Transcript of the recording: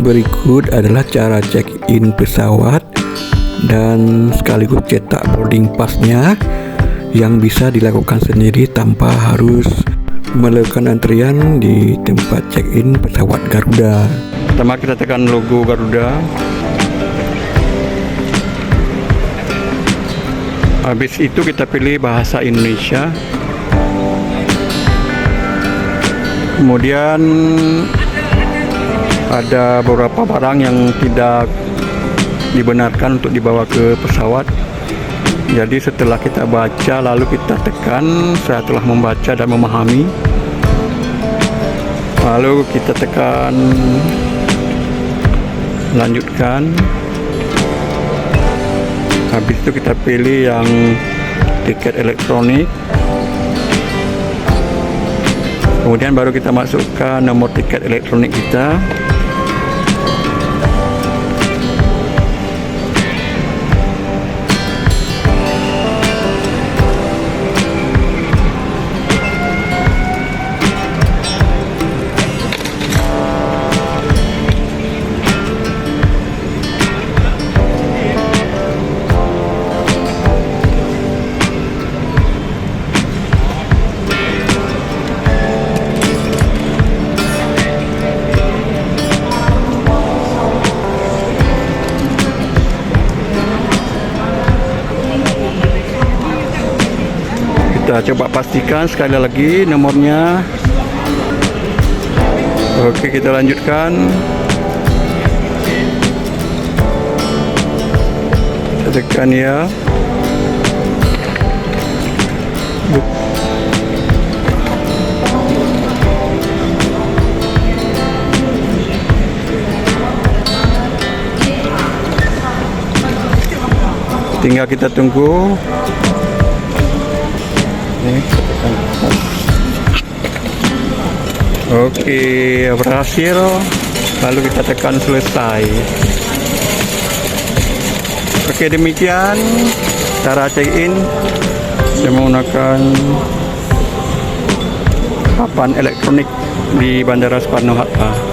Berikut adalah cara check-in pesawat dan sekaligus cetak boarding pass-nya yang bisa dilakukan sendiri tanpa harus melakukan antrian di tempat check-in pesawat Garuda. Pertama kita tekan logo Garuda. Habis itu kita pilih bahasa Indonesia. Kemudian ada beberapa barang yang tidak dibenarkan untuk dibawa ke pesawat. Jadi setelah kita baca lalu kita tekan, saya telah membaca dan memahami. Lalu kita tekan lanjutkan. Habis itu kita pilih yang tiket elektronik. Kemudian baru kita masukkan nomor tiket elektronik kita. Kita coba pastikan sekali lagi nomornya. Oke, kita lanjutkan. Kita tekan ya. Tinggal kita tunggu. Oke, berhasil. Lalu kita tekan selesai. Oke, demikian cara check-in menggunakan papan elektronik di Bandara Soekarno Hatta.